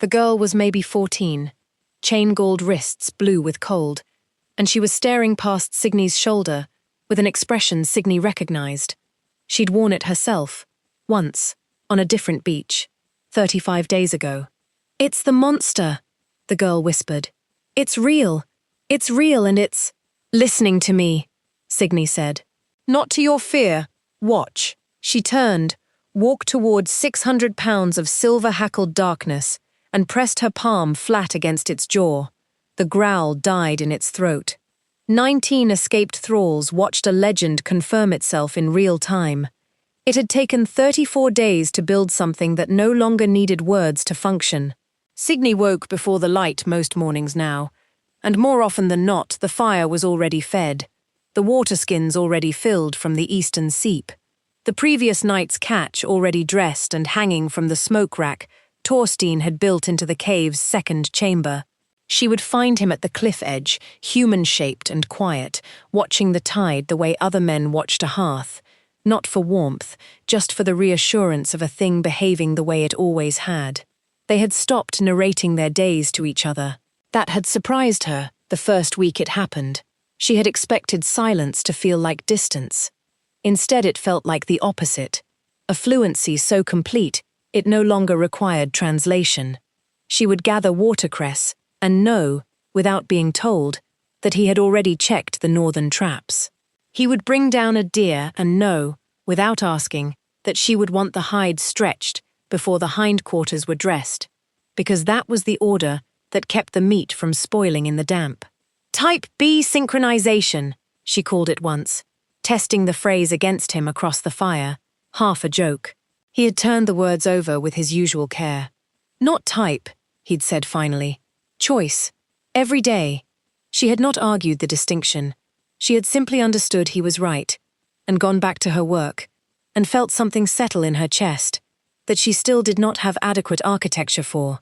The girl was maybe 14, chain-galled wrists blue with cold, and she was staring past Signe's shoulder with an expression Signe recognized. She'd worn it herself, once, on a different beach, 35 days ago. "It's the monster," the girl whispered. It's real, and it's—" "Listening to me," Signe said. "Not to your fear. Watch." She turned, walked toward 600 pounds of silver-hackled darkness, and pressed her palm flat against its jaw. The growl died in its throat. 19 escaped thralls watched a legend confirm itself in real time. It had taken 34 days to build something that no longer needed words to function. Signe woke before the light most mornings now, and more often than not the fire was already fed, the waterskins already filled from the eastern seep, the previous night's catch already dressed and hanging from the smoke rack Torstein had built into the cave's second chamber. She would find him at the cliff edge, human-shaped and quiet, watching the tide the way other men watched a hearth, not for warmth, just for the reassurance of a thing behaving the way it always had. They had stopped narrating their days to each other. That had surprised her, the first week it happened. She had expected silence to feel like distance. Instead it felt like the opposite, a fluency so complete it no longer required translation. She would gather watercress and know, without being told, that he had already checked the northern traps. He would bring down a deer and know, without asking, that she would want the hide stretched before the hindquarters were dressed, because that was the order that kept the meat from spoiling in the damp. "Type B synchronization," she called it once, testing the phrase against him across the fire, half a joke. He had turned the words over with his usual care. "Not type," he'd said finally. "Choice. Every day." She had not argued the distinction. She had simply understood he was right, and gone back to her work, and felt something settle in her chest, that she still did not have adequate architecture for.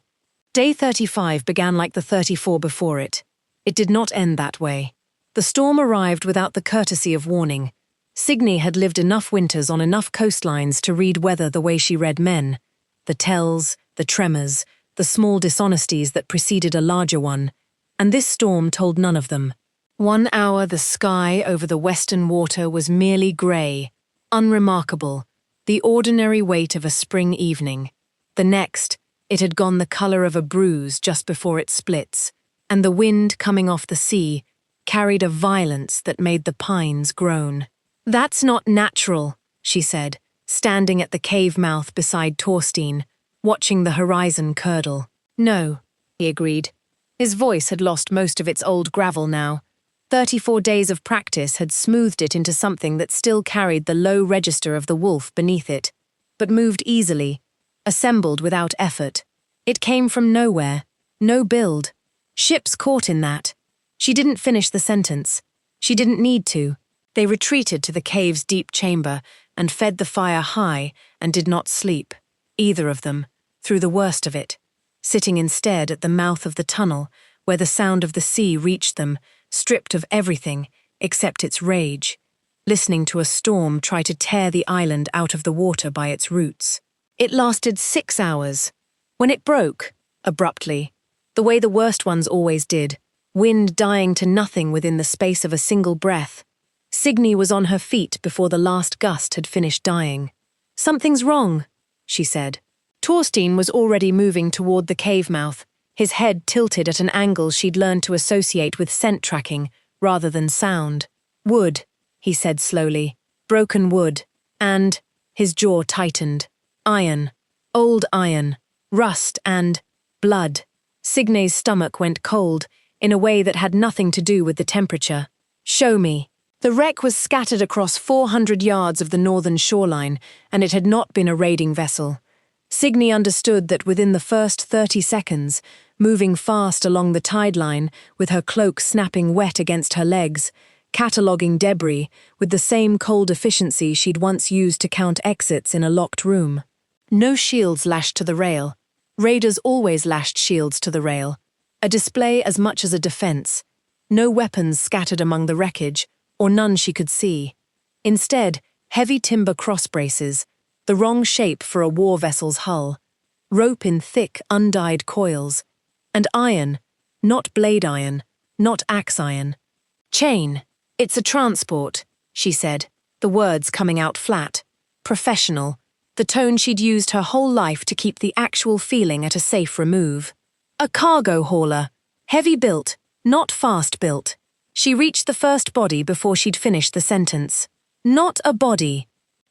Day 35 began like the 34 before it. It did not end that way. The storm arrived without the courtesy of warning. Signe had lived enough winters on enough coastlines to read weather the way she read men. The tells, the tremors, the small dishonesties that preceded a larger one, and this storm told none of them. 1 hour the sky over the western water was merely grey, unremarkable, the ordinary weight of a spring evening. The next, it had gone the colour of a bruise just before it splits, and the wind coming off the sea carried a violence that made the pines groan. "That's not natural," she said, standing at the cave mouth beside Torstein, watching the horizon curdle. "No," he agreed. His voice had lost most of its old gravel now. 34 days of practice had smoothed it into something that still carried the low register of the wolf beneath it, but moved easily, assembled without effort. It came from nowhere, no build. Ships caught in that. She didn't finish the sentence. She didn't need to. They retreated to the cave's deep chamber and fed the fire high and did not sleep, either of them, through the worst of it, sitting instead at the mouth of the tunnel where the sound of the sea reached them, stripped of everything except its rage, listening to a storm try to tear the island out of the water by its roots. It lasted 6 hours. When it broke, abruptly, the way the worst ones always did, wind dying to nothing within the space of a single breath, Signe was on her feet before the last gust had finished dying. "Something's wrong," she said. Torstein was already moving toward the cave mouth, his head tilted at an angle she'd learned to associate with scent tracking rather than sound. "Wood," he said slowly. "Broken wood. And," his jaw tightened, "iron. Old iron. Rust and blood." Signe's stomach went cold in a way that had nothing to do with the temperature. "Show me." The wreck was scattered across 400 yards of the northern shoreline, and it had not been a raiding vessel. Signe understood that within the first 30 seconds, moving fast along the tide line, with her cloak snapping wet against her legs, cataloguing debris with the same cold efficiency she'd once used to count exits in a locked room. No shields lashed to the rail. Raiders always lashed shields to the rail. A display as much as a defense. No weapons scattered among the wreckage, or none she could see. Instead, heavy timber cross braces, the wrong shape for a war vessel's hull. rope in thick, undyed coils, and iron, not blade iron, not axe iron. Chain. It's a transport, she said, the words coming out flat. Professional, the tone she'd used her whole life to keep the actual feeling at a safe remove. A cargo hauler, heavy built, not fast built. She reached the first body before she'd finished the sentence. Not a body.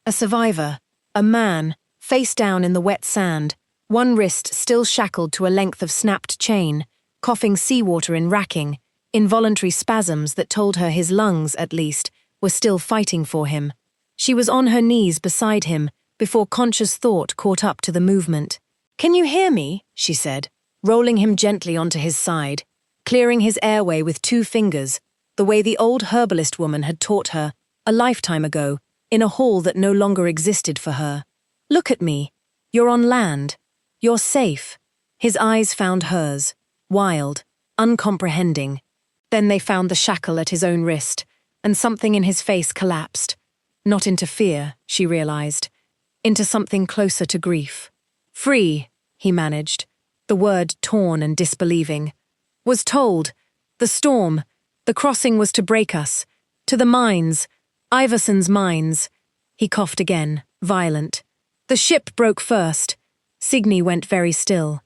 A survivor, a man, face down in the wet sand, one wrist still shackled to a length of snapped chain, coughing seawater in racking, involuntary spasms that told her his lungs, at least, were still fighting for him. She was on her knees beside him before conscious thought caught up to the movement. "Can you hear me?" she said, rolling him gently onto his side, clearing his airway with 2 fingers, the way the old herbalist woman had taught her, a lifetime ago, in a hall that no longer existed for her. "Look at me. You're on land. You're safe." His eyes found hers, wild, uncomprehending. Then they found the shackle at his own wrist, and something in his face collapsed. Not into fear, she realized, into something closer to grief. "Free," he managed, the word torn and disbelieving. "Was told. The storm. The crossing was to break us. To the mines. Iverson's mines." He coughed again, violent. "The ship broke first." Signe went very still.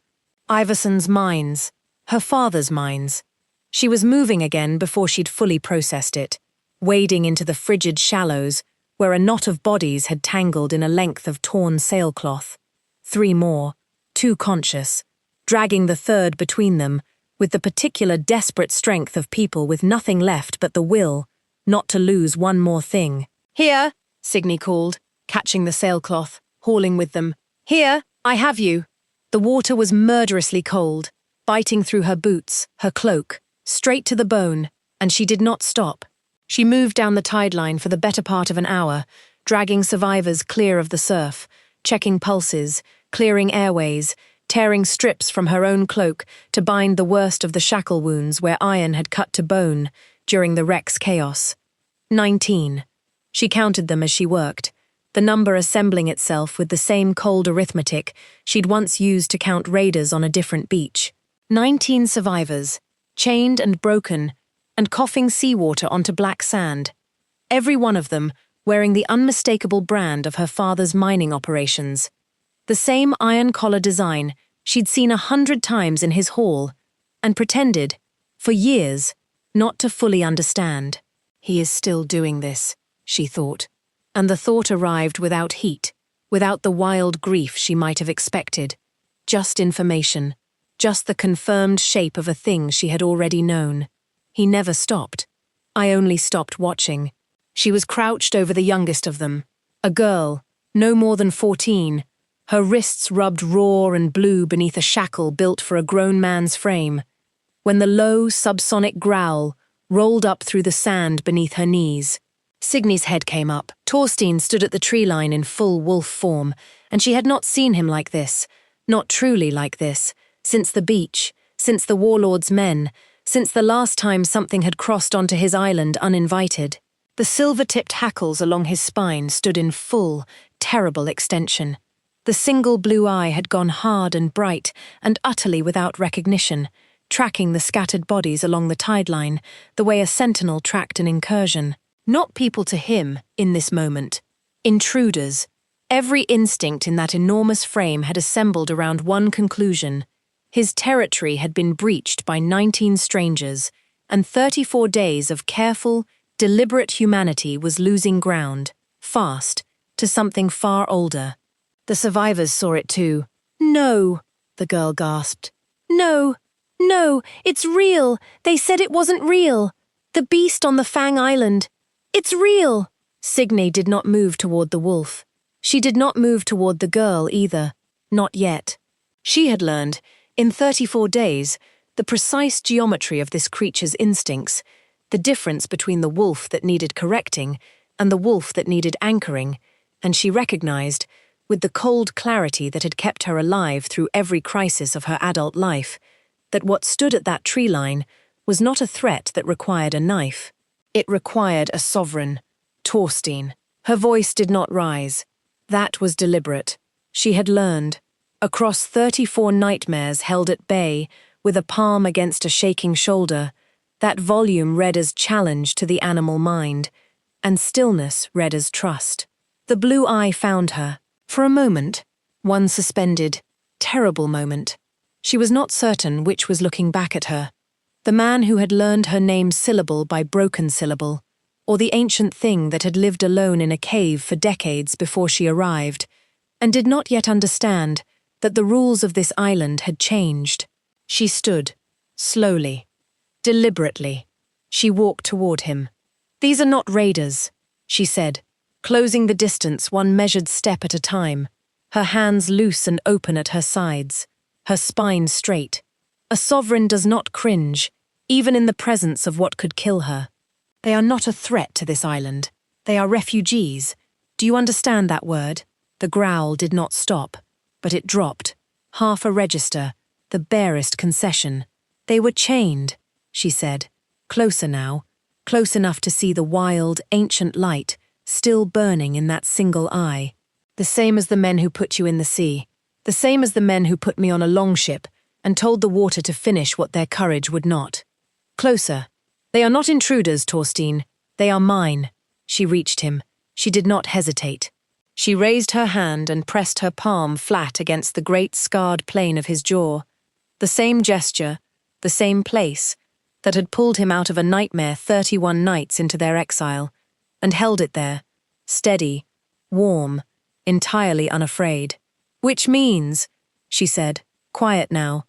Iverson's mines. Her father's mines. She was moving again before she'd fully processed it, wading into the frigid shallows where a knot of bodies had tangled in a length of torn sailcloth. 3 more, 2 conscious, dragging the third between them with the particular desperate strength of people with nothing left but the will not to lose one more thing. "Here," Signe called, catching the sailcloth, hauling with them. "Here, I have you." The water was murderously cold, biting through her boots, her cloak, straight to the bone, and she did not stop. She moved down the tide line for the better part of an hour, dragging survivors clear of the surf, checking pulses, clearing airways, tearing strips from her own cloak to bind the worst of the shackle wounds where iron had cut to bone during the wreck's chaos. 19. She counted them as she worked, the number assembling itself with the same cold arithmetic she'd once used to count raiders on a different beach. 19 survivors, chained and broken, and coughing seawater onto black sand. Every one of them wearing the unmistakable brand of her father's mining operations. The same iron collar design she'd seen 100 times in his hall, and pretended, for years, not to fully understand. He is still doing this, she thought, and the thought arrived without heat, without the wild grief she might have expected. Just information, just the confirmed shape of a thing she had already known. He never stopped. I only stopped watching. She was crouched over the youngest of them, a girl, no more than 14, her wrists rubbed raw and blue beneath a shackle built for a grown man's frame, when the low, subsonic growl rolled up through the sand beneath her knees. Signe's head came up. Torstein stood at the tree line in full wolf form, and she had not seen him like this, not truly like this, since the beach, since the warlord's men, since the last time something had crossed onto his island uninvited. The silver-tipped hackles along his spine stood in full, terrible extension. The single blue eye had gone hard and bright and utterly without recognition, tracking the scattered bodies along the tide line, the way a sentinel tracked an incursion. Not people to him, in this moment. Intruders. Every instinct in that enormous frame had assembled around one conclusion. His territory had been breached by 19 strangers, and 34 days of careful, deliberate humanity was losing ground, fast, to something far older. The survivors saw it too. "No," the girl gasped. "No, no, it's real. They said it wasn't real. The beast on the Fang Island. It's real." Signe did not move toward the wolf. She did not move toward the girl either. Not yet. She had learned, in 34 days, the precise geometry of this creature's instincts, the difference between the wolf that needed correcting and the wolf that needed anchoring, and she recognized, with the cold clarity that had kept her alive through every crisis of her adult life, that what stood at that tree line was not a threat that required a knife. It required a sovereign, Torstein. Her voice did not rise. That was deliberate. She had learned. across 34 nightmares held at bay, with a palm against a shaking shoulder. That volume read as challenge to the animal mind, and stillness read as trust. The blue eye found her. For a moment, one suspended, terrible moment. She was not certain which was looking back at her. The man who had learned her name syllable by broken syllable, or the ancient thing that had lived alone in a cave for decades before she arrived, and did not yet understand that the rules of this island had changed. She stood, slowly, deliberately. She walked toward him. "These are not raiders," she said, closing the distance one measured step at a time, her hands loose and open at her sides, her spine straight. A sovereign does not cringe, even in the presence of what could kill her. They are not a threat to this island. They are refugees. Do you understand that word? The growl did not stop, but it dropped. Half a register, the barest concession. They were chained, she said, closer now, close enough to see the wild, ancient light still burning in that single eye. The same as the men who put you in the sea. The same as the men who put me on a longship and told the water to finish what their courage would not. Closer. They are not intruders, Torstein. They are mine. She reached him. She did not hesitate. She raised her hand and pressed her palm flat against the great scarred plane of his jaw. The same gesture, the same place, that had pulled him out of a nightmare 31 nights into their exile, and held it there, steady, warm, entirely unafraid. "Which means," she said, quiet now,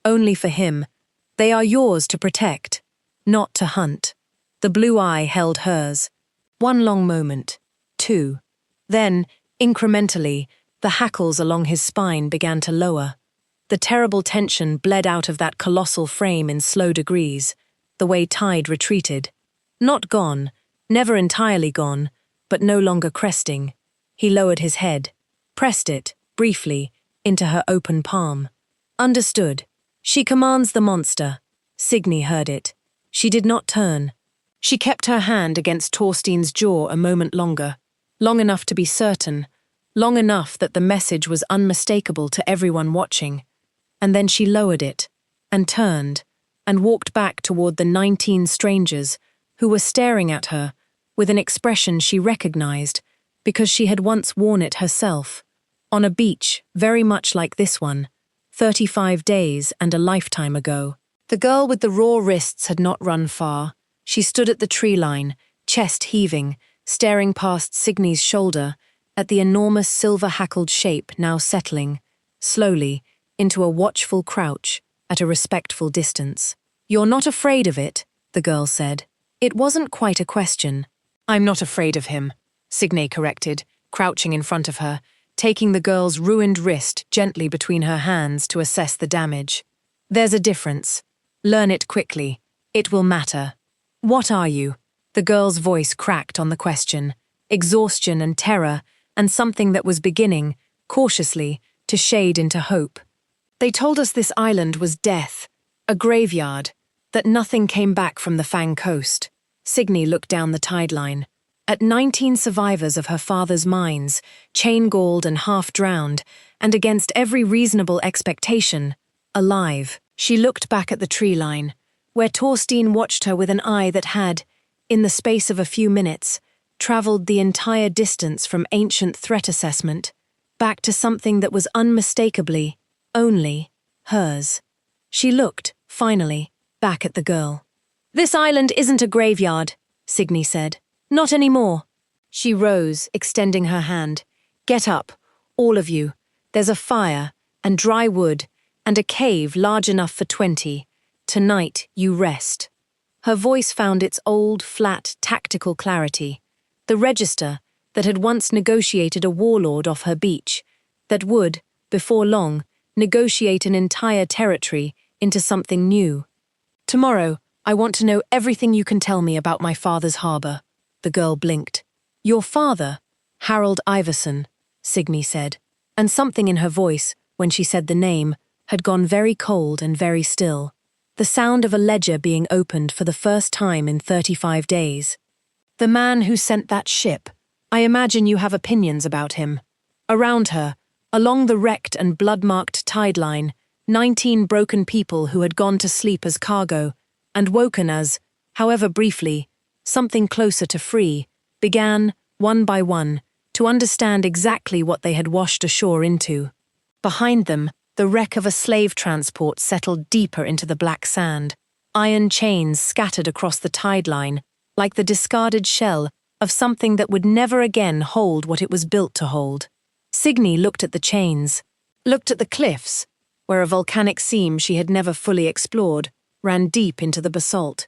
"only for him. They are yours to protect, not to hunt." The blue eye held hers. One long moment. Two. Then, incrementally, the hackles along his spine began to lower. The terrible tension bled out of that colossal frame in slow degrees, the way tide retreated. Not gone, never entirely gone, but no longer cresting. He lowered his head, pressed it, briefly, into her open palm. Understood. She commands the monster. Signe heard it. She did not turn. She kept her hand against Torstein's jaw a moment longer, long enough to be certain, long enough that the message was unmistakable to everyone watching. And then she lowered it, and turned, and walked back toward the 19 strangers who were staring at her with an expression she recognized because she had once worn it herself, on a beach very much like this one, 35 days and a lifetime ago. The girl with the raw wrists had not run far. She stood at the tree line, chest heaving, staring past Signe's shoulder at the enormous silver-hackled shape now settling, slowly, into a watchful crouch at a respectful distance. "You're not afraid of it," the girl said. It wasn't quite a question. "I'm not afraid of him," Signe corrected, crouching in front of her, taking the girl's ruined wrist gently between her hands to assess the damage. "There's a difference. Learn it quickly. It will matter." "What are you?" The girl's voice cracked on the question, exhaustion and terror, and something that was beginning, cautiously, to shade into hope. "They told us this island was death, a graveyard, that nothing came back from the Fang coast." Signe looked down the tide line. At 19 survivors of her father's mines, chain-galled and half-drowned, and against every reasonable expectation, alive. She looked back at the tree line, where Torstein watched her with an eye that had, in the space of a few minutes, travelled the entire distance from ancient threat assessment, back to something that was unmistakably, only, hers. She looked, finally, back at the girl. "This island isn't a graveyard," Signe said. "Not anymore." She rose, extending her hand. "Get up, all of you. There's a fire, and dry wood, and a cave large enough for 20. Tonight, you rest." Her voice found its old, flat, tactical clarity. The register that had once negotiated a warlord off her beach, that would, before long, negotiate an entire territory into something new. "Tomorrow, I want to know everything you can tell me about my father's harbour." The girl blinked. "Your father?" "Harold Iverson," Signe said, and something in her voice, when she said the name, had gone very cold and very still. The sound of a ledger being opened for the first time in 35 days. "The man who sent that ship. I imagine you have opinions about him." Around her, Along the wrecked and blood-marked tide line, 19 broken people who had gone to sleep as cargo and woken as, however briefly, something closer to free, began, one by one, to understand exactly what they had washed ashore into. Behind them, the wreck of a slave transport settled deeper into the black sand, iron chains scattered across the tide line, like the discarded shell of something that would never again hold what it was built to hold. Signe looked at the chains, looked at the cliffs, where a volcanic seam she had never fully explored ran deep into the basalt.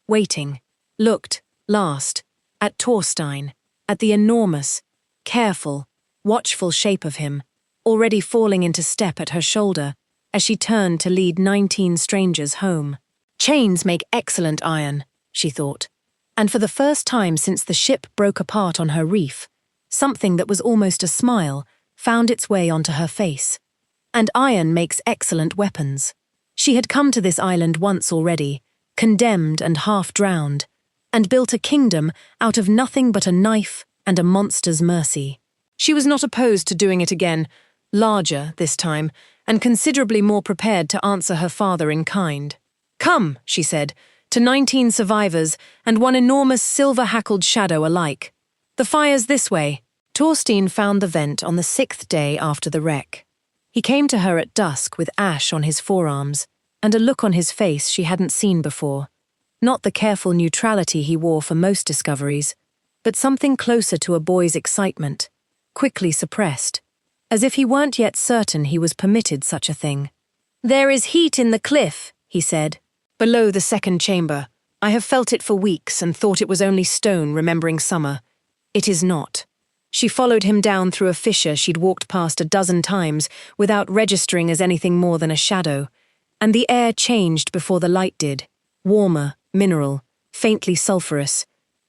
Waiting, looked, last, at Torstein, at the enormous, careful, watchful shape of him, already falling into step at her shoulder as she turned to lead 19 strangers home. Chains make excellent iron, she thought, and for the first time since the ship broke apart on her reef, something that was almost a smile found its way onto her face. And iron makes excellent weapons. She had come to this island once already, condemned and half-drowned, and built a kingdom out of nothing but a knife and a monster's mercy. She was not opposed to doing it again, larger this time, and considerably more prepared to answer her father in kind. "Come," she said, to 19 survivors and one enormous silver-hackled shadow alike. "The fire's this way." Torstein found the vent on the 6th day after the wreck. He came to her at dusk with ash on his forearms and a look on his face she hadn't seen before. Not the careful neutrality he wore for most discoveries, but something closer to a boy's excitement, quickly suppressed, as if he weren't yet certain he was permitted such a thing. "There is heat in the cliff," he said. "Below the second chamber. I have felt it for weeks and thought it was only stone remembering summer. It is not." She followed him down through a fissure she'd walked past a dozen times without registering as anything more than a shadow, and the air changed before the light did, warmer, mineral, faintly sulphurous,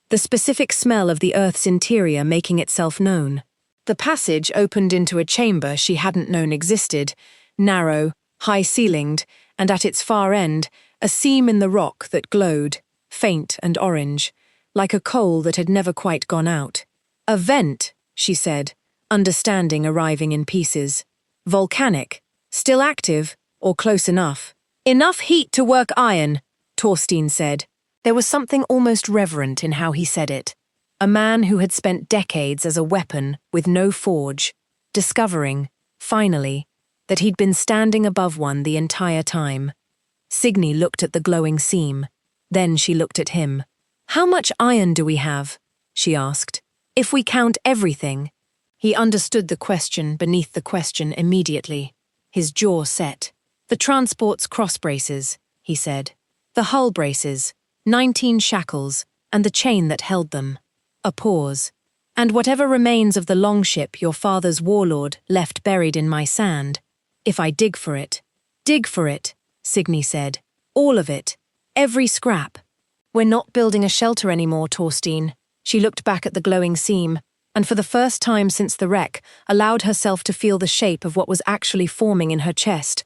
the specific smell of the earth's interior making itself known. The passage opened into a chamber she hadn't known existed, narrow, high-ceilinged, and at its far end, a seam in the rock that glowed, faint and orange, like a coal that had never quite gone out. "A vent," she said, understanding arriving in pieces. "Volcanic, still active, or close enough." "Enough heat to work iron," Torstein said. There was something almost reverent in how he said it. A man who had spent decades as a weapon with no forge, discovering, finally, that he'd been standing above one the entire time. Signe looked at the glowing seam. Then she looked at him. "How much iron do we have?" she asked. "If we count everything." He understood the question beneath the question immediately. His jaw set. "The transport's cross braces," he said. "The hull braces, 19 shackles, and the chain that held them." A pause. "And whatever remains of the longship your father's warlord left buried in my sand. If I dig for it." "Dig for it," Signe said. "All of it. Every scrap." "We're not building a shelter anymore, Torstein." She looked back at the glowing seam, and for the first time since the wreck, allowed herself to feel the shape of what was actually forming in her chest.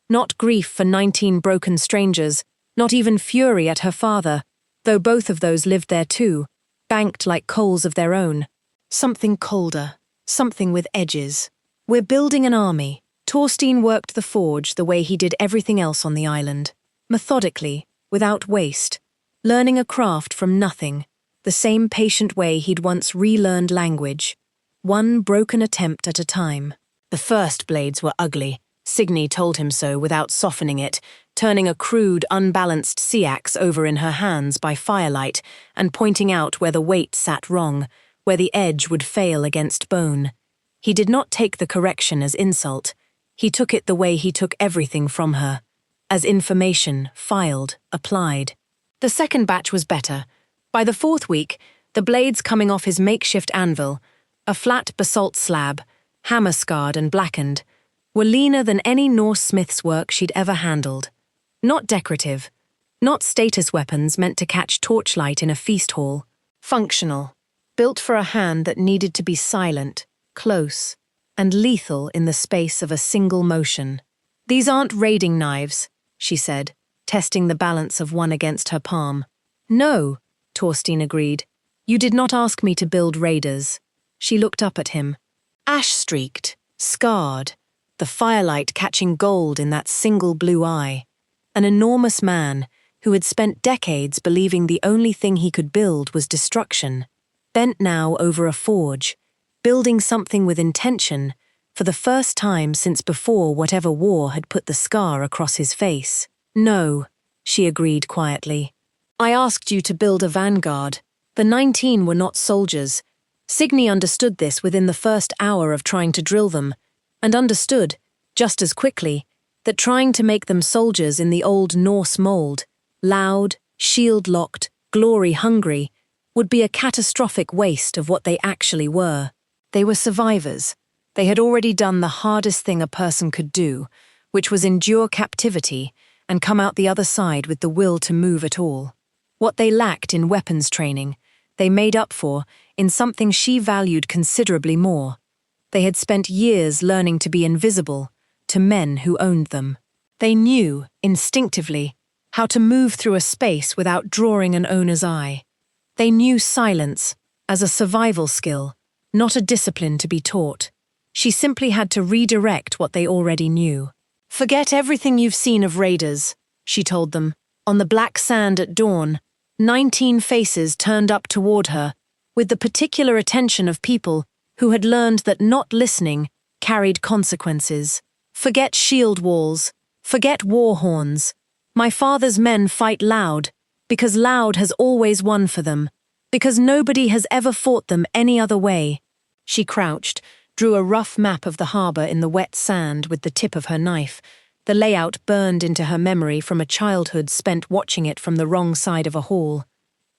Not grief for 19 broken strangers, not even fury at her father, though both of those lived there too, banked like coals of their own. Something colder, something with edges. "We're building an army." Torstein worked the forge the way he did everything else on the island, methodically, without waste, learning a craft from nothing, the same patient way he'd once relearned language, one broken attempt at a time. The first blades were ugly. Signe told him so without softening it, turning a crude, unbalanced sea axe over in her hands by firelight and pointing out where the weight sat wrong, where the edge would fail against bone. He did not take the correction as insult. He took it the way he took everything from her, as information, filed, applied. The second batch was better. By the 4th week, the blades coming off his makeshift anvil, a flat basalt slab, hammer-scarred and blackened, were leaner than any Norse smith's work she'd ever handled. Not decorative, not status weapons meant to catch torchlight in a feast hall. Functional, built for a hand that needed to be silent, close, and lethal in the space of a single motion. "These aren't raiding knives," she said, testing the balance of one against her palm. "No," Torstein agreed. "You did not ask me to build raiders." She looked up at him. Ash-streaked, scarred, the firelight catching gold in that single blue eye. An enormous man who had spent decades believing the only thing he could build was destruction, bent now over a forge, building something with intention, for the first time since before whatever war had put the scar across his face. "No," she agreed quietly. "I asked you to build a vanguard. The 19 were not soldiers." Signe understood this within the first hour of trying to drill them, and understood, just as quickly, that trying to make them soldiers in the old Norse mold, loud, shield-locked, glory-hungry, would be a catastrophic waste of what they actually were. They were survivors. They had already done the hardest thing a person could do, which was endure captivity and come out the other side with the will to move at all. What they lacked in weapons training, they made up for in something she valued considerably more. They had spent years learning to be invisible to men who owned them. They knew, instinctively, how to move through a space without drawing an owner's eye. They knew silence as a survival skill, not a discipline to be taught. She simply had to redirect what they already knew. "Forget everything you've seen of raiders," she told them. On the black sand at dawn, 19 faces turned up toward her, with the particular attention of people who had learned that not listening carried consequences. "Forget shield walls. Forget war horns. My father's men fight loud, because loud has always won for them, because nobody has ever fought them any other way." She crouched, drew a rough map of the harbor in the wet sand with the tip of her knife, the layout burned into her memory from a childhood spent watching it from the wrong side of a hall.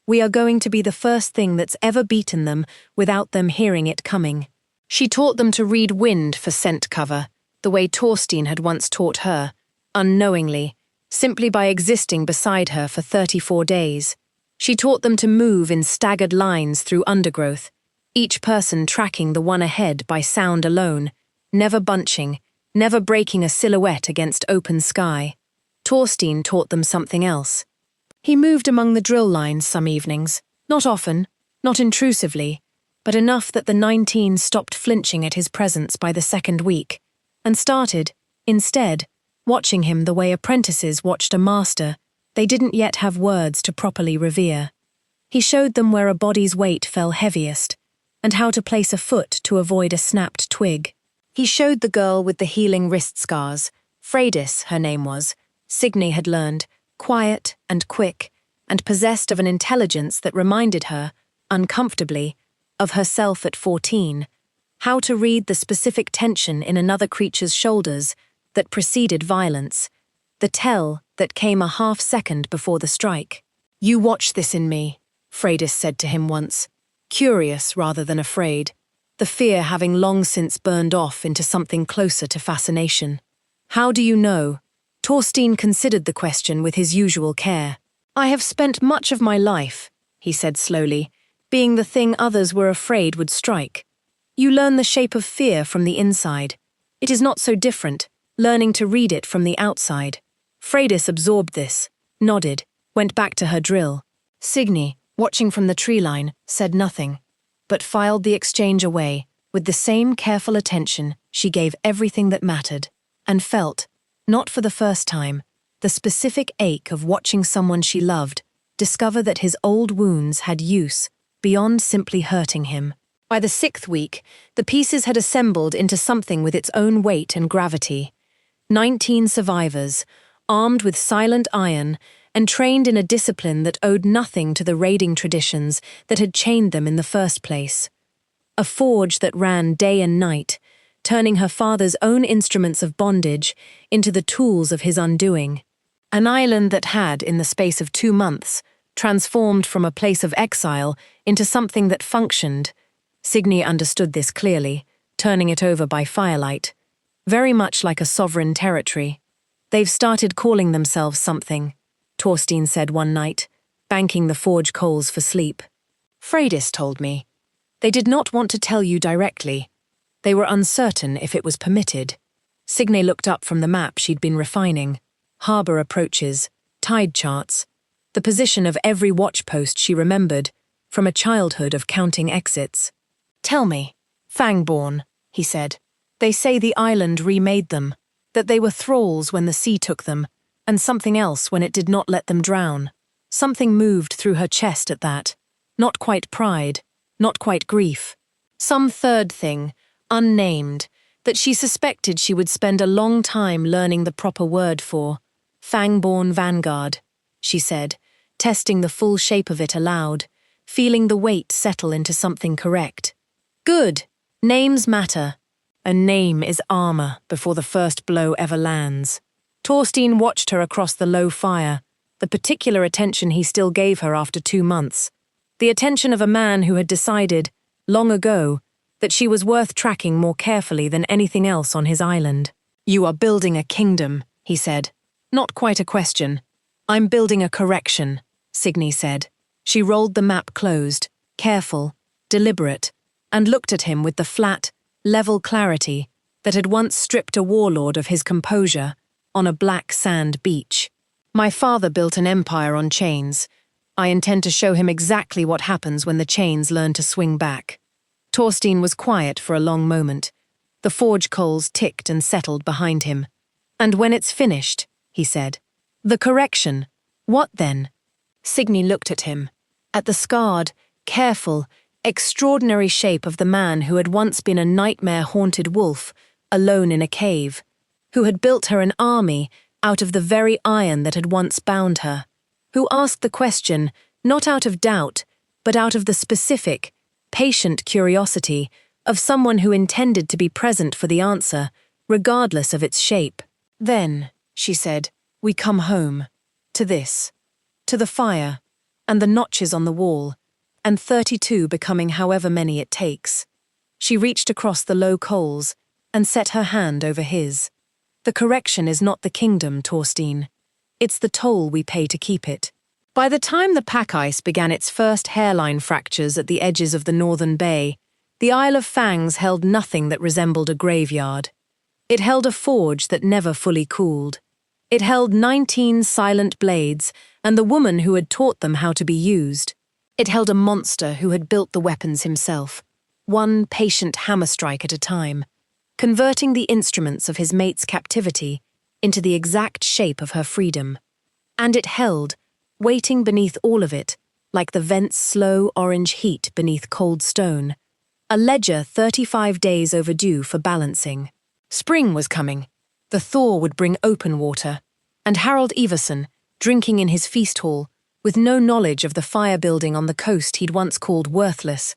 "We are going to be the first thing that's ever beaten them without them hearing it coming." She taught them to read wind for scent cover, the way Torstein had once taught her, unknowingly, simply by existing beside her for 34 days. She taught them to move in staggered lines through undergrowth, each person tracking the one ahead by sound alone, never bunching, never breaking a silhouette against open sky. Torstein taught them something else. He moved among the drill lines some evenings, not often, not intrusively, but enough that the 19 stopped flinching at his presence by the second week, and started, instead, watching him the way apprentices watched a master they didn't yet have words to properly revere. He showed them where a body's weight fell heaviest, and how to place a foot to avoid a snapped twig. He showed the girl with the healing wrist scars, Freydis her name was, Signe had learned, quiet and quick, and possessed of an intelligence that reminded her, uncomfortably, of herself at 14, how to read the specific tension in another creature's shoulders that preceded violence, the tell that came a half-second before the strike. "You watch this in me," Freydis said to him once, curious rather than afraid, the fear having long since burned off into something closer to fascination. "How do you know?" Torstein considered the question with his usual care. "I have spent much of my life," he said slowly, "being the thing others were afraid would strike. You learn the shape of fear from the inside. It is not so different, learning to read it from the outside." Freydis absorbed this, nodded, went back to her drill. Signe, watching from the tree line, said nothing, but filed the exchange away with the same careful attention she gave everything that mattered, and felt, not for the first time, the specific ache of watching someone she loved discover that his old wounds had use beyond simply hurting him. By the 6th week, the pieces had assembled into something with its own weight and gravity. 19 survivors, armed with silent iron and trained in a discipline that owed nothing to the raiding traditions that had chained them in the first place. A forge that ran day and night, turning her father's own instruments of bondage into the tools of his undoing. An island that had, in the space of 2 months, transformed from a place of exile into something that functioned. Signe understood this clearly, turning it over by firelight. Very much like a sovereign territory. "They've started calling themselves something," Torstein said one night, banking the forge coals for sleep. "Freydis told me. They did not want to tell you directly. They were uncertain if it was permitted." Signe looked up from the map she'd been refining. Harbor approaches, tide charts, the position of every watchpost she remembered, from a childhood of counting exits. "Tell me, Fangborn," he said. They say the island remade them, that they were thralls when the sea took them, and something else when it did not let them drown. Something moved through her chest at that. Not quite pride, not quite grief. Some third thing, unnamed, that she suspected she would spend a long time learning the proper word for. Fangborn Vanguard, she said, testing the full shape of it aloud, feeling the weight settle into something correct. Good. Names matter. A name is armor before the first blow ever lands. Torstein watched her across the low fire, the particular attention he still gave her after 2 months. The attention of a man who had decided, long ago, that she was worth tracking more carefully than anything else on his island. You are building a kingdom, he said. Not quite a question. I'm building a correction, Signe said. She rolled the map closed, careful, deliberate, and looked at him with the flat, level clarity that had once stripped a warlord of his composure on a black sand beach. My father built an empire on chains. I intend to show him exactly what happens when the chains learn to swing back. Torstein was quiet for a long moment. The forge coals ticked and settled behind him. And when it's finished, he said. The correction. What then? Signe looked at him. At the scarred, careful, extraordinary shape of the man who had once been a nightmare-haunted wolf, alone in a cave, who had built her an army out of the very iron that had once bound her, who asked the question not out of doubt, but out of the specific, patient curiosity of someone who intended to be present for the answer, regardless of its shape. Then, she said, we come home. To this. To the fire, and the notches on the wall, and 32 becoming however many it takes. She reached across the low coals and set her hand over his. The correction is not the kingdom, Torstein. It's the toll we pay to keep it. By the time the pack ice began its first hairline fractures at the edges of the northern bay, the Isle of Fangs held nothing that resembled a graveyard. It held a forge that never fully cooled. It held 19 silent blades and the woman who had taught them how to be used. It held a monster who had built the weapons himself, one patient hammer strike at a time, converting the instruments of his mate's captivity into the exact shape of her freedom. And it held, waiting beneath all of it, like the vent's slow orange heat beneath cold stone, a ledger 35 days overdue for balancing. Spring was coming. The thaw would bring open water, and Harold Everson, drinking in his feast hall, with no knowledge of the fire building on the coast he'd once called worthless,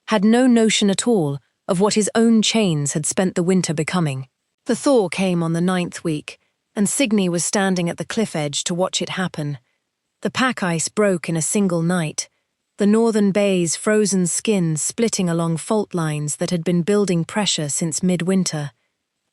had no notion at all of what his own chains had spent the winter becoming. The thaw came on the 9th week, and Signe was standing at the cliff edge to watch it happen. The pack ice broke in a single night, the northern bay's frozen skin splitting along fault lines that had been building pressure since midwinter.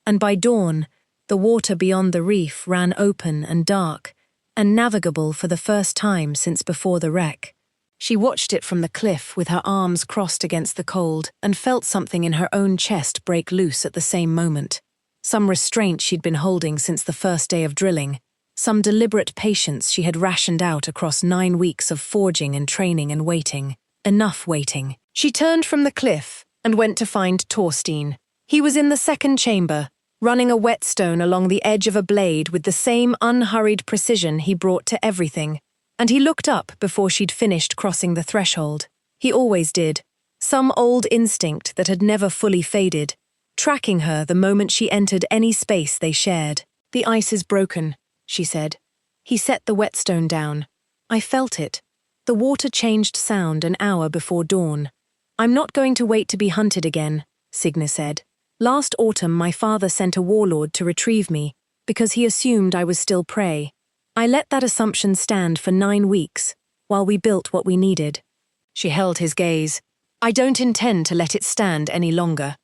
And by dawn, the water beyond the reef ran open and dark, and navigable for the first time since before the wreck. She watched it from the cliff with her arms crossed against the cold and felt something in her own chest break loose at the same moment. Some restraint she'd been holding since the first day of drilling, some deliberate patience she had rationed out across 9 weeks of forging and training and waiting. Enough waiting. She turned from the cliff and went to find Torstein. He was in the second chamber, running a whetstone along the edge of a blade with the same unhurried precision he brought to everything, and he looked up before she'd finished crossing the threshold. He always did, some old instinct that had never fully faded, tracking her the moment she entered any space they shared. The ice is broken, she said. He set the whetstone down. I felt it. The water changed sound an hour before dawn. I'm not going to wait to be hunted again, Signe said. Last autumn my father sent a warlord to retrieve me because he assumed I was still prey. I let that assumption stand for 9 weeks while we built what we needed. She held his gaze. I don't intend to let it stand any longer.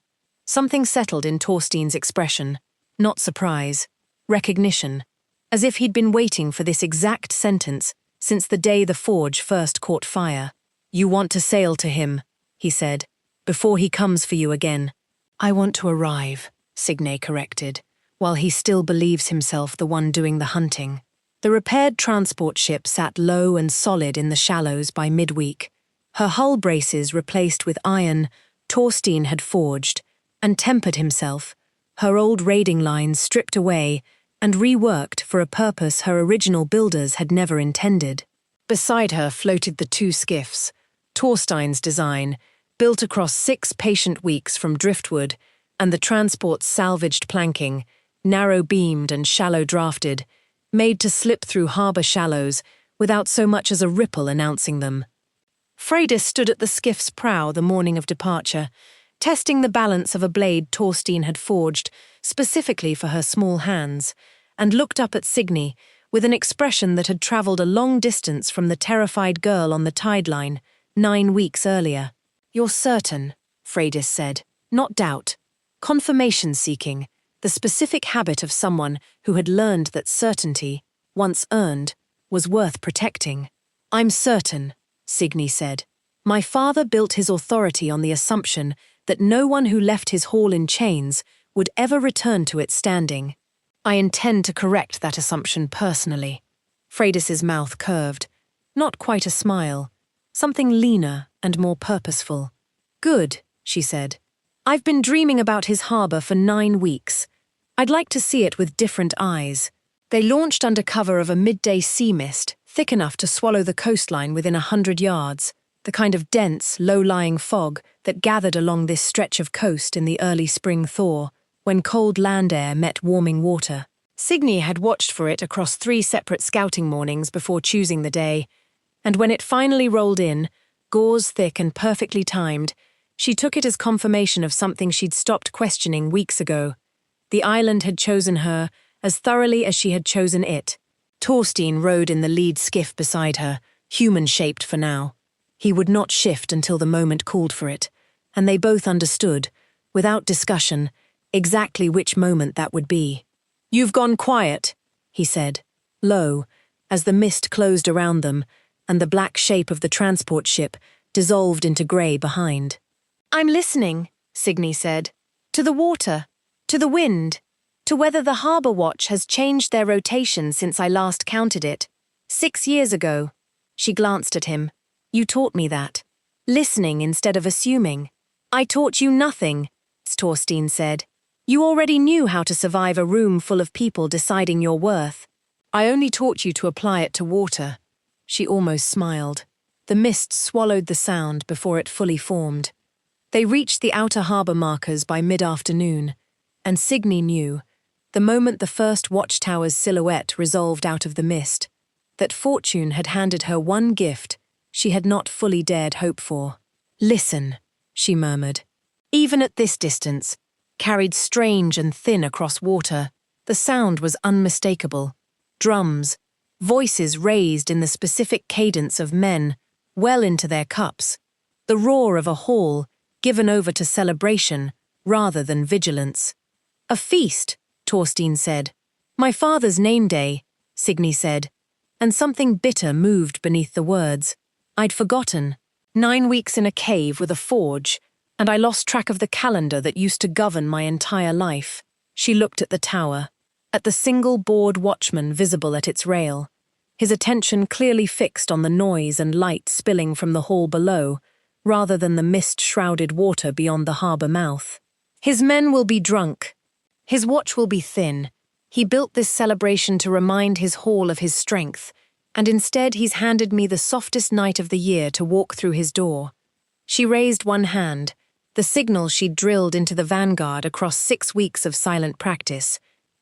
Something settled in Torstein's expression. Not surprise. Recognition. As if he'd been waiting for this exact sentence since the day the forge first caught fire. You want to sail to him, he said, before he comes for you again. I want to arrive, Signe corrected, while he still believes himself the one doing the hunting. The repaired transport ship sat low and solid in the shallows by midweek, her hull braces replaced with iron Torstein had forged and tempered himself her old raiding lines stripped away and reworked for a purpose her original builders had never intended. Beside her floated the two skiffs, Torstein's design, built across 6 patient weeks from driftwood, and the transport's salvaged planking, narrow-beamed and shallow-drafted, made to slip through harbour shallows without so much as a ripple announcing them. Freydis stood at the skiff's prow the morning of departure, testing the balance of a blade Torstein had forged specifically for her small hands, and looked up at Signe with an expression that had travelled a long distance from the terrified girl on the tide line 9 weeks earlier. "You're certain," Freydis said, "not doubt. Confirmation-seeking, the specific habit of someone who had learned that certainty, once earned, was worth protecting." "I'm certain," Signe said. "My father built his authority on the assumption that no one who left his hall in chains would ever return to it standing. I intend to correct that assumption personally." Freydis's mouth curved. Not quite a smile. Something leaner and more purposeful. "Good," she said. "I've been dreaming about his harbour for 9 weeks. I'd like to see it with different eyes." They launched under cover of a midday sea mist, thick enough to swallow the coastline within 100 yards, the kind of dense, low-lying fog that gathered along this stretch of coast in the early spring thaw, when cold land air met warming water. Signe had watched for it across 3 separate scouting mornings before choosing the day, and when it finally rolled in, gauze thick and perfectly timed, she took it as confirmation of something she'd stopped questioning weeks ago. The island had chosen her as thoroughly as she had chosen it. Torstein rode in the lead skiff beside her, human-shaped for now. He would not shift until the moment called for it, and they both understood, without discussion, exactly which moment that would be. "You've gone quiet," he said, low, as the mist closed around them, and the black shape of the transport ship dissolved into grey behind. "I'm listening," Signe said. "To the water, to the wind, to whether the harbour watch has changed their rotation since I last counted it. 6 years ago." She glanced at him. "You taught me that. Listening instead of assuming." "I taught you nothing," Torstein said. "You already knew how to survive a room full of people deciding your worth. I only taught you to apply it to water." She almost smiled. The mist swallowed the sound before it fully formed. They reached the outer harbour markers by mid-afternoon, and Signe knew, the moment the first watchtower's silhouette resolved out of the mist, that fortune had handed her one gift she had not fully dared hope for. "Listen," she murmured. Even at this distance, carried strange and thin across water, the sound was unmistakable. Drums, voices raised in the specific cadence of men, well into their cups. The roar of a hall given over to celebration rather than vigilance. "A feast," Torstein said. "My father's name day," Signe said, and something bitter moved beneath the words. "I'd forgotten. 9 weeks in a cave with a forge, and I lost track of the calendar that used to govern my entire life." She looked at the tower, at the single bored watchman visible at its rail, his attention clearly fixed on the noise and light spilling from the hall below, rather than the mist-shrouded water beyond the harbour mouth. "His men will be drunk. His watch will be thin. He built this celebration to remind his hall of his strength, and instead he's handed me the softest night of the year to walk through his door." She raised one hand, the signal she'd drilled into the Vanguard across 6 weeks of silent practice,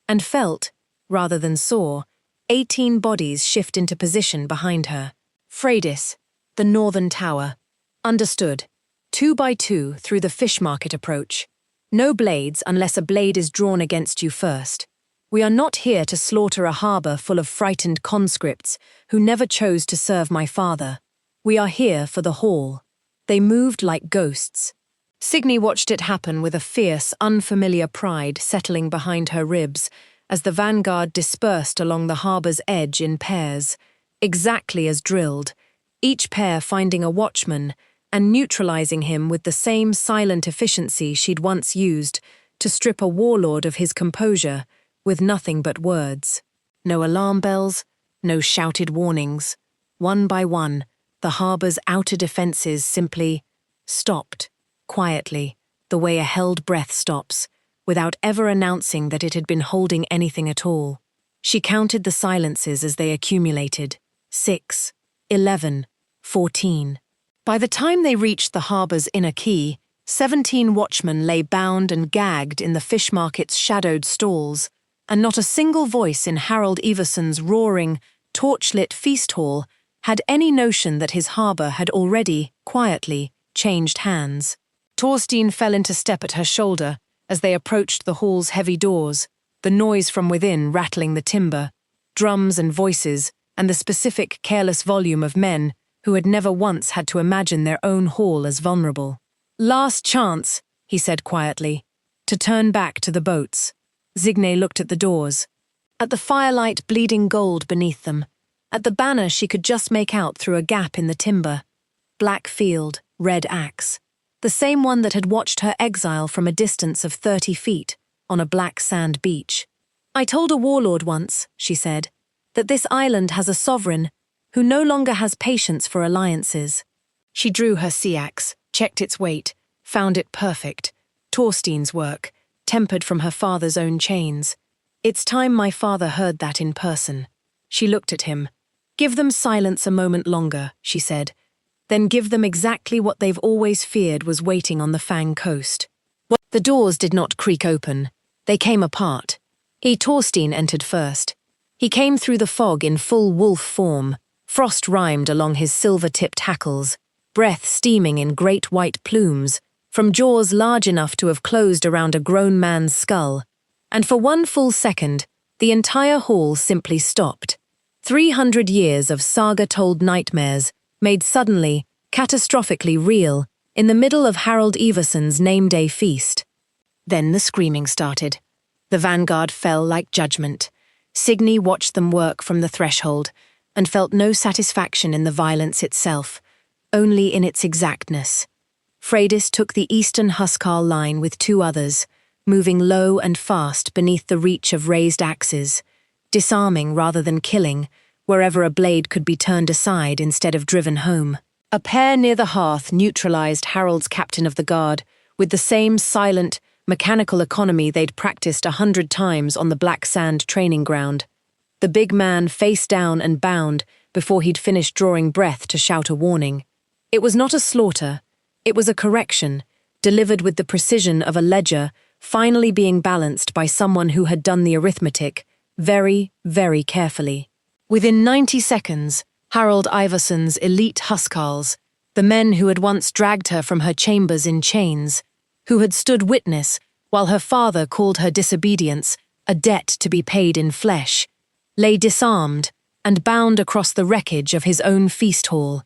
and felt, rather than saw, 18 bodies shift into position behind her. Freydis, the northern tower. Understood. 2 by 2 through the fish market approach. No blades unless a blade is drawn against you first. We are not here to slaughter a harbour full of frightened conscripts who never chose to serve my father. We are here for the hall. They moved like ghosts. Signe watched it happen with a fierce, unfamiliar pride settling behind her ribs as the Vanguard dispersed along the harbour's edge in pairs, exactly as drilled, each pair finding a watchman and neutralising him with the same silent efficiency she'd once used to strip a warlord of his composure with nothing but words. No alarm bells, no shouted warnings. One by one, the harbour's outer defences simply stopped, quietly, the way a held breath stops, without ever announcing that it had been holding anything at all. She counted the silences as they accumulated. 6, 11, 14. By the time they reached the harbour's inner quay, 17 watchmen lay bound and gagged in the fish market's shadowed stalls, and not a single voice in Harold Everson's roaring, torchlit feast hall had any notion that his harbour had already, quietly, changed hands. Torstein fell into step at her shoulder as they approached the hall's heavy doors, the noise from within rattling the timber, drums and voices, and the specific, careless volume of men who had never once had to imagine their own hall as vulnerable. "Last chance," he said quietly, to turn back to the boats. Signe looked at the doors, at the firelight bleeding gold beneath them, at the banner she could just make out through a gap in the timber. Black field, red axe. The same one that had watched her exile from a distance of 30 feet on a black sand beach. "I told a warlord once," she said, "that this island has a sovereign who no longer has patience for alliances." She drew her sea axe, checked its weight, found it perfect. Torstein's work, tempered from her father's own chains. "It's time my father heard that in person." She looked at him. "Give them silence a moment longer," she said. "Then give them exactly what they've always feared was waiting on the Fang coast." The doors did not creak open. They came apart. Torstein entered first. He came through the fog in full wolf form, frost rimed along his silver-tipped hackles, breath steaming in great white plumes, from jaws large enough to have closed around a grown man's skull. And for one full second, the entire hall simply stopped. 300 years of saga-told nightmares made suddenly, catastrophically real in the middle of Harold Everson's name-day feast. Then the screaming started. The Vanguard fell like judgment. Signe watched them work from the threshold and felt no satisfaction in the violence itself, only in its exactness. Freydis took the eastern Huskarl line with 2 others, moving low and fast beneath the reach of raised axes, disarming rather than killing, wherever a blade could be turned aside instead of driven home. A pair near the hearth neutralized Harold's captain of the guard with the same silent, mechanical economy they'd practiced 100 times on the black sand training ground. The big man face down and bound before he'd finished drawing breath to shout a warning. It was not a slaughter, it was a correction, delivered with the precision of a ledger finally being balanced by someone who had done the arithmetic very, very carefully. Within 90 seconds, Harold Iverson's elite Huskarls, the men who had once dragged her from her chambers in chains, who had stood witness while her father called her disobedience a debt to be paid in flesh, lay disarmed and bound across the wreckage of his own feast hall,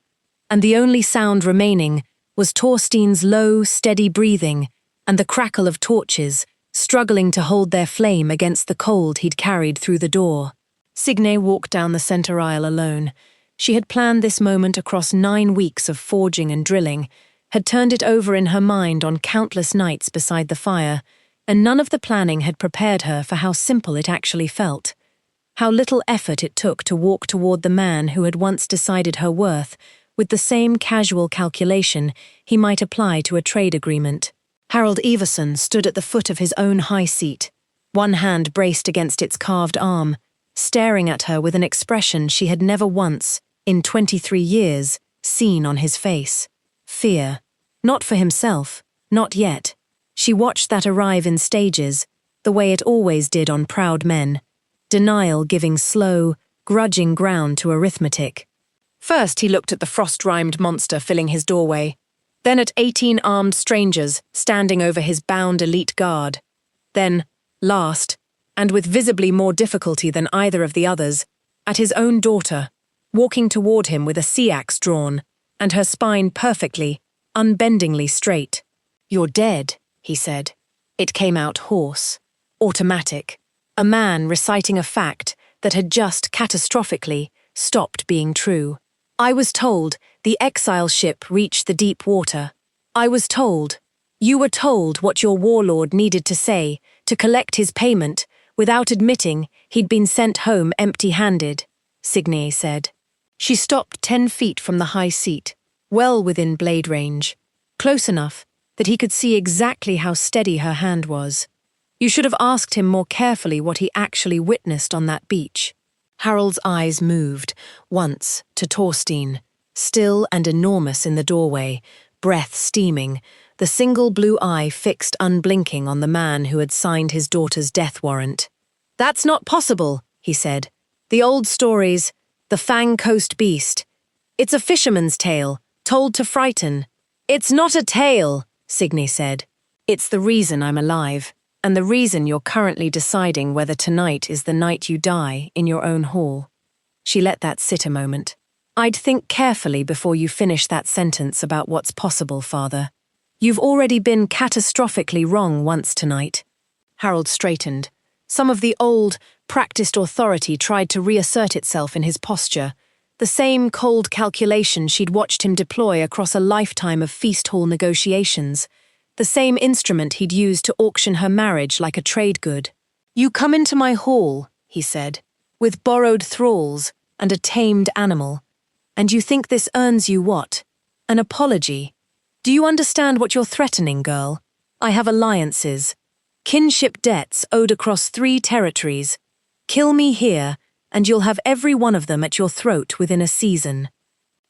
and the only sound remaining was Torstein's low, steady breathing and the crackle of torches struggling to hold their flame against the cold he'd carried through the door. Signe walked down the center aisle alone. She had planned this moment across 9 weeks of forging and drilling, had turned it over in her mind on countless nights beside the fire, and none of the planning had prepared her for how simple it actually felt. How little effort it took to walk toward the man who had once decided her worth with the same casual calculation he might apply to a trade agreement. Harold Everson stood at the foot of his own high seat, one hand braced against its carved arm, staring at her with an expression she had never once, in 23 years, seen on his face. Fear. Not for himself, not yet. She watched that arrive in stages, the way it always did on proud men. Denial giving slow, grudging ground to arithmetic. First he looked at the frost-rimed monster filling his doorway, then at 18 armed strangers standing over his bound elite guard. Then, last, and with visibly more difficulty than either of the others, at his own daughter, walking toward him with a sea axe drawn, and her spine perfectly, unbendingly straight. "You're dead," he said. It came out hoarse, automatic, a man reciting a fact that had just catastrophically stopped being true. "I was told the exile ship reached the deep water. I was told. You were told what your warlord needed to say to collect his payment without admitting he'd been sent home empty-handed," Signe said. She stopped 10 feet from the high seat, well within blade range, close enough that he could see exactly how steady her hand was. You should have asked him more carefully what he actually witnessed on that beach. Harold's eyes moved, once, to Torstein, still and enormous in the doorway, breath steaming, the single blue eye fixed unblinking on the man who had signed his daughter's death warrant. "That's not possible," he said. "The old stories, the Fang Coast beast. It's a fisherman's tale, told to frighten." "It's not a tale," Signe said. "It's the reason I'm alive, and the reason you're currently deciding whether tonight is the night you die in your own hall." She let that sit a moment. "I'd think carefully before you finish that sentence about what's possible, Father. You've already been catastrophically wrong once tonight." Harold straightened. Some of the old, practiced authority tried to reassert itself in his posture, the same cold calculation she'd watched him deploy across a lifetime of feast hall negotiations, the same instrument he'd used to auction her marriage like a trade good. "You come into my hall," he said, "with borrowed thralls and a tamed animal, and you think this earns you what? An apology? Do you understand what you're threatening, girl? I have alliances, kinship debts owed across 3 territories. Kill me here, and you'll have every one of them at your throat within a season."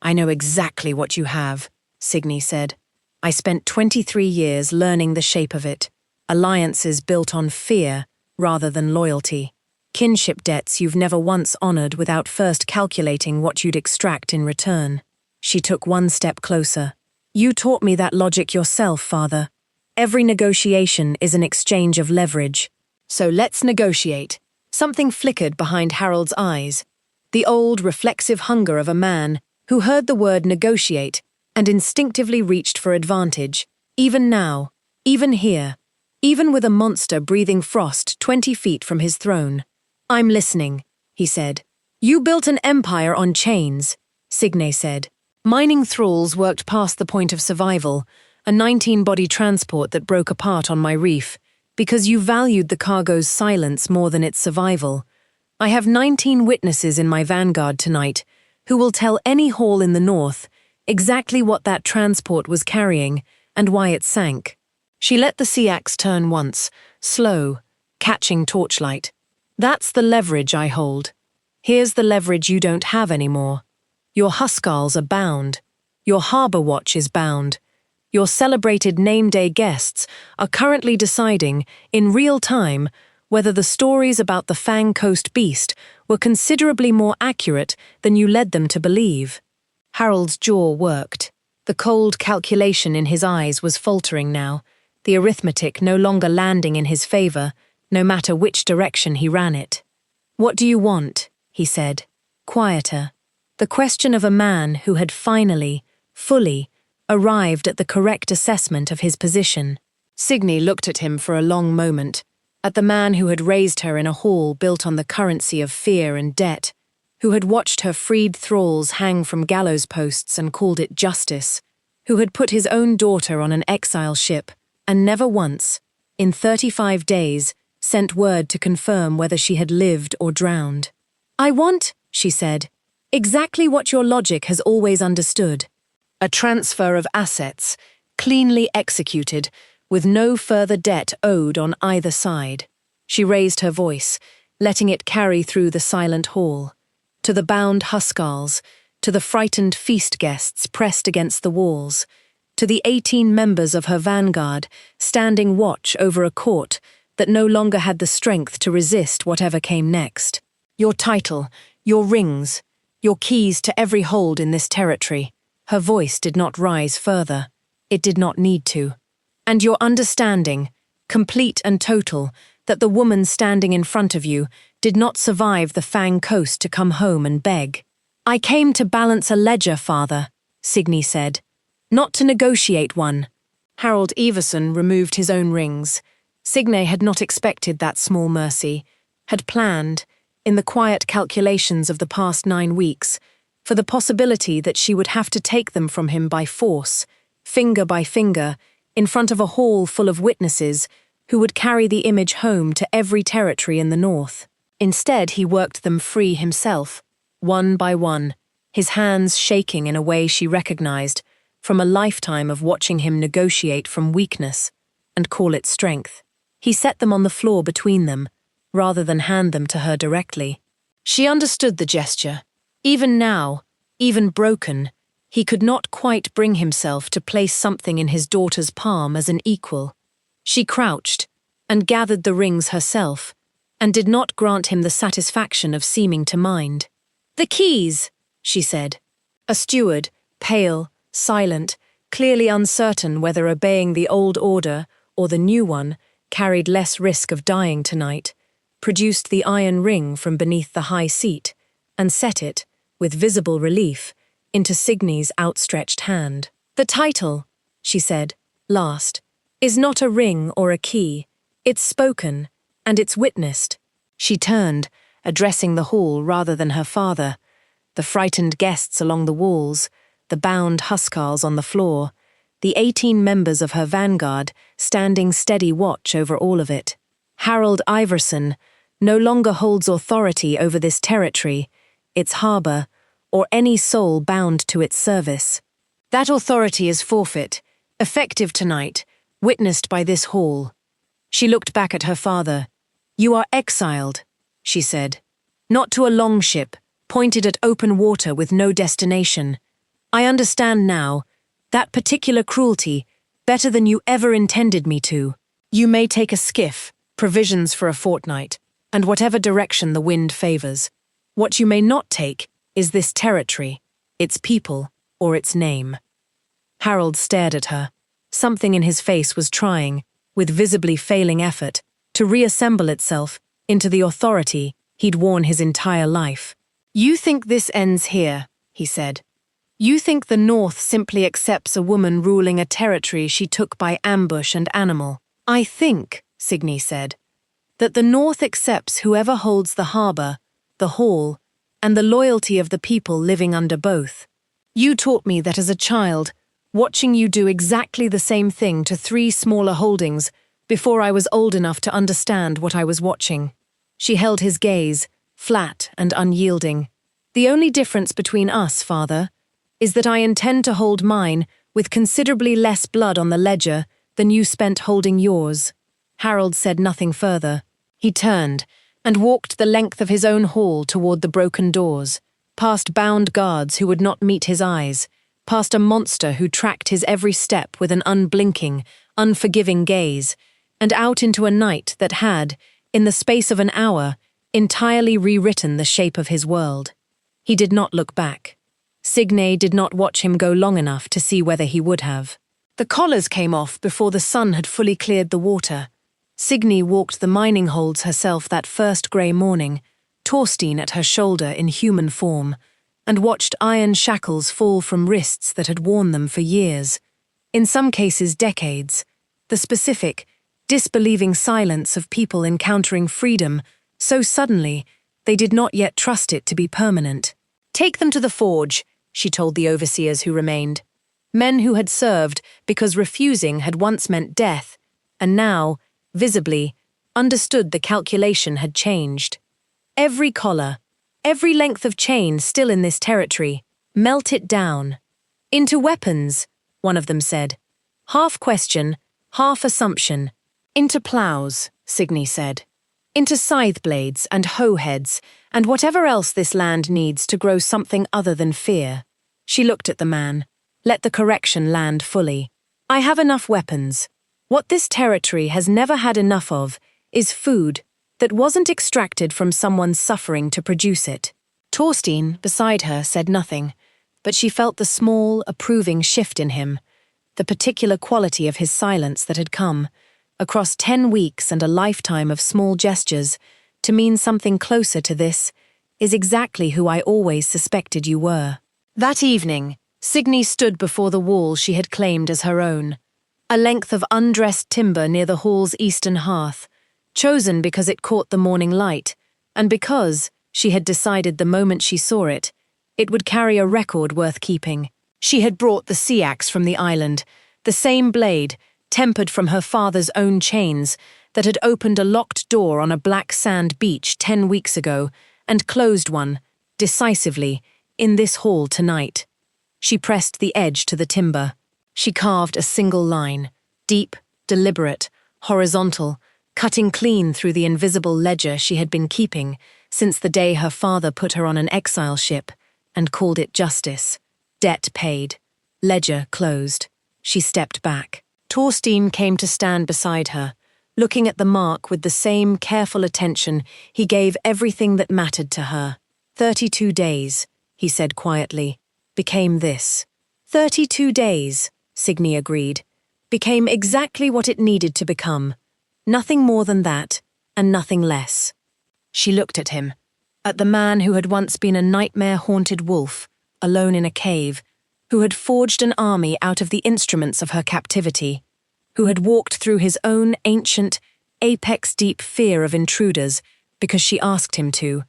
"I know exactly what you have," Signe said. "I spent 23 years learning the shape of it. Alliances built on fear rather than loyalty. Kinship debts you've never once honored without first calculating what you'd extract in return." She took one step closer. "You taught me that logic yourself, Father. Every negotiation is an exchange of leverage. So let's negotiate." Something flickered behind Harold's eyes, the old reflexive hunger of a man who heard the word negotiate and instinctively reached for advantage, even now, even here, even with a monster breathing frost 20 feet from his throne. "I'm listening," he said. "You built an empire on chains," Signe said. "Mining thralls worked past the point of survival, a 19-body transport that broke apart on my reef, because you valued the cargo's silence more than its survival. I have 19 witnesses in my Vanguard tonight who will tell any hall in the north exactly what that transport was carrying and why it sank." She let the sea axe turn once, slow, catching torchlight. "That's the leverage I hold. Here's the leverage you don't have anymore. Your Huskarls are bound. Your Harbour Watch is bound. Your celebrated name day guests are currently deciding, in real time, whether the stories about the Fang Coast beast were considerably more accurate than you led them to believe." Harold's jaw worked. The cold calculation in his eyes was faltering now, the arithmetic no longer landing in his favor, no matter which direction he ran it. "What do you want?" he said, quieter. The question of a man who had finally, fully, arrived at the correct assessment of his position. Signe looked at him for a long moment, at the man who had raised her in a hall built on the currency of fear and debt, who had watched her freed thralls hang from gallows posts and called it justice, who had put his own daughter on an exile ship and never once, in 35 days, sent word to confirm whether she had lived or drowned. "I want," she said, "exactly what your logic has always understood. A transfer of assets, cleanly executed, with no further debt owed on either side." She raised her voice, letting it carry through the silent hall. To the bound Huskarls, to the frightened feast guests pressed against the walls, to the 18 members of her Vanguard standing watch over a court that no longer had the strength to resist whatever came next. "Your title, your rings, your keys to every hold in this territory." Her voice did not rise further. It did not need to. "And your understanding, complete and total, that the woman standing in front of you did not survive the Fang Coast to come home and beg." "I came to balance a ledger, Father," Signe said, "not to negotiate one." Harold Everson removed his own rings. Signe had not expected that small mercy, had planned, in the quiet calculations of the past 9 weeks, for the possibility that she would have to take them from him by force, finger by finger, in front of a hall full of witnesses who would carry the image home to every territory in the north. Instead, he worked them free himself, one by one, his hands shaking in a way she recognized from a lifetime of watching him negotiate from weakness and call it strength. He set them on the floor between them, rather than hand them to her directly. She understood the gesture. Even now, even broken, he could not quite bring himself to place something in his daughter's palm as an equal. She crouched and gathered the rings herself, and did not grant him the satisfaction of seeming to mind. "The keys," she said. A steward, pale, silent, clearly uncertain whether obeying the old order or the new one carried less risk of dying tonight, produced the iron ring from beneath the high seat and set it, with visible relief, into Signe's outstretched hand. "The title," she said, last, "is not a ring or a key. It's spoken, and it's witnessed." She turned, addressing the hall rather than her father, the frightened guests along the walls, the bound huskarls on the floor, the 18 members of her Vanguard standing steady watch over all of it. Harold Iverson no longer holds authority over this territory, its harbour, or any soul bound to its service. That authority is forfeit, effective tonight, witnessed by this hall. She looked back at her father. "You are exiled," she said. "Not to a longship, pointed at open water with no destination. I understand now, that particular cruelty, better than you ever intended me to. You may take a skiff, provisions for a fortnight, and whatever direction the wind favours. What you may not take is this territory, its people, or its name." Harold stared at her. Something in his face was trying, with visibly failing effort, to reassemble itself into the authority he'd worn his entire life. "You think this ends here," he said. "You think the North simply accepts a woman ruling a territory she took by ambush and animal. I think," Signe said, "that the North accepts whoever holds the harbour, the hall, and the loyalty of the people living under both. You taught me that as a child, watching you do exactly the same thing to 3 smaller holdings before I was old enough to understand what I was watching." She held his gaze, flat and unyielding. "The only difference between us, father, is that I intend to hold mine with considerably less blood on the ledger than you spent holding yours." Harold said nothing further. He turned and walked the length of his own hall toward the broken doors, past bound guards who would not meet his eyes, past a monster who tracked his every step with an unblinking, unforgiving gaze, and out into a night that had, in the space of an hour, entirely rewritten the shape of his world. He did not look back. Signe did not watch him go long enough to see whether he would have. The collars came off before the sun had fully cleared the water. Signe walked the mining holds herself that first grey morning, Torstein at her shoulder in human form, and watched iron shackles fall from wrists that had worn them for years, in some cases decades, the specific, disbelieving silence of people encountering freedom so suddenly they did not yet trust it to be permanent. "Take them to the forge," she told the overseers who remained. Men who had served because refusing had once meant death, and now, visibly, understood the calculation had changed. Every collar, every length of chain still in this territory, melt it down. "Into weapons," one of them said. "Half question, half assumption. Into ploughs," Signe said. "Into scythe blades and hoe heads, and whatever else this land needs to grow something other than fear." She looked at the man. Let the correction land fully. "I have enough weapons. What this territory has never had enough of is food that wasn't extracted from someone suffering to produce it." Torstein, beside her, said nothing, but she felt the small, approving shift in him, the particular quality of his silence that had come, across 10 weeks and a lifetime of small gestures, to mean something closer to this, is exactly who I always suspected you were. That evening, Signe stood before the wall she had claimed as her own, a length of undressed timber near the hall's eastern hearth, chosen because it caught the morning light, and because, she had decided the moment she saw it, it would carry a record worth keeping. She had brought the sea axe from the island, the same blade, tempered from her father's own chains, that had opened a locked door on a black sand beach 10 weeks ago and closed one, decisively, in this hall tonight. She pressed the edge to the timber. She carved a single line, deep, deliberate, horizontal, cutting clean through the invisible ledger she had been keeping since the day her father put her on an exile ship and called it justice. Debt paid. Ledger closed. She stepped back. Torstein came to stand beside her, looking at the mark with the same careful attention he gave everything that mattered to her. 32 days, he said quietly, became this. 32 days, Signe agreed, became exactly what it needed to become. Nothing more than that, and nothing less. She looked at him, at the man who had once been a nightmare-haunted wolf, alone in a cave, who had forged an army out of the instruments of her captivity, who had walked through his own ancient, apex-deep fear of intruders because she asked him to,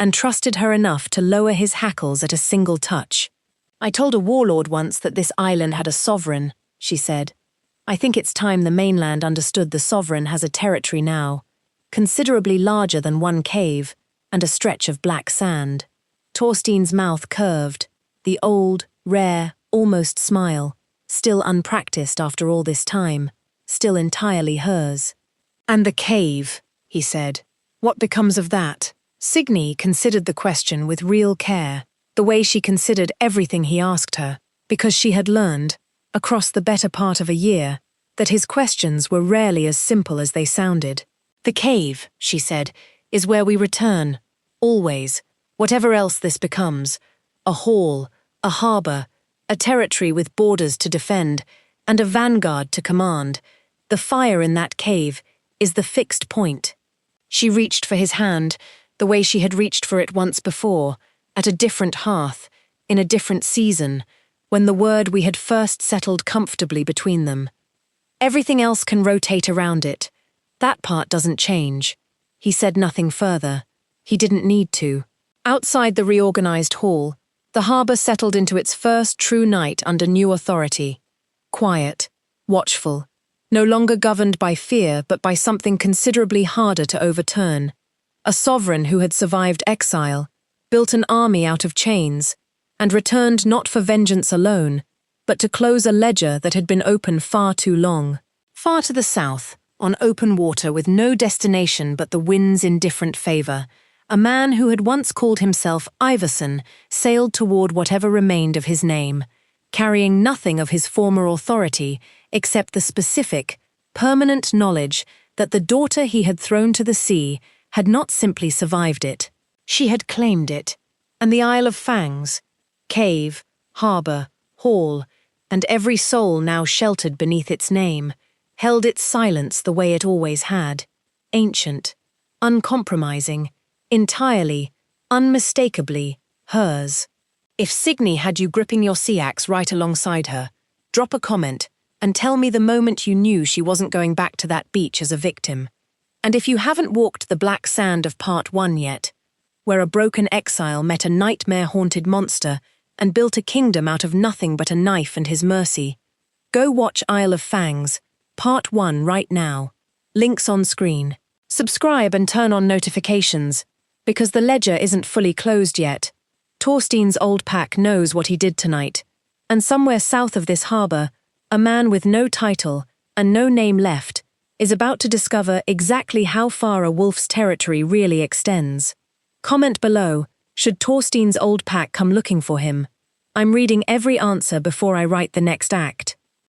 and trusted her enough to lower his hackles at a single touch. "I told a warlord once that this island had a sovereign," she said. "I think it's time the mainland understood the sovereign has a territory now, considerably larger than one cave and a stretch of black sand." Torstein's mouth curved, the old, rare, almost smile, still unpracticed after all this time, still entirely hers. "And the cave," he said. "What becomes of that?" Signe considered the question with real care, the way she considered everything he asked her, because she had learned, across the better part of a year, that his questions were rarely as simple as they sounded. "The cave," she said, "is where we return, always, whatever else this becomes. A hall, a harbour, a territory with borders to defend, and a vanguard to command. The fire in that cave is the fixed point." She reached for his hand, the way she had reached for it once before, at a different hearth, in a different season, when the word we had first settled comfortably between them. "Everything else can rotate around it. That part doesn't change." He said nothing further. He didn't need to. Outside the reorganized hall, the harbour settled into its first true night under new authority. Quiet, watchful, no longer governed by fear but by something considerably harder to overturn. A sovereign who had survived exile, built an army out of chains, and returned not for vengeance alone, but to close a ledger that had been open far too long. Far to the south, on open water with no destination but the wind's indifferent favour, a man who had once called himself Iverson sailed toward whatever remained of his name, carrying nothing of his former authority except the specific, permanent knowledge that the daughter he had thrown to the sea had not simply survived it. She had claimed it, and the Isle of Fangs, cave, harbour, hall, and every soul now sheltered beneath its name, held its silence the way it always had, ancient, uncompromising, entirely, unmistakably, hers. If Signe had you gripping your sea axe right alongside her, drop a comment and tell me the moment you knew she wasn't going back to that beach as a victim. And if you haven't walked the black sand of part 1 yet, where a broken exile met a nightmare-haunted monster and built a kingdom out of nothing but a knife and his mercy, go watch Isle of Fangs, part 1 right now. Links on screen. Subscribe and turn on notifications, because the ledger isn't fully closed yet. Torstein's old pack knows what he did tonight, and somewhere south of this harbour, a man with no title and no name left is about to discover exactly how far a wolf's territory really extends. Comment below, should Torstein's old pack come looking for him? I'm reading every answer before I write the next act.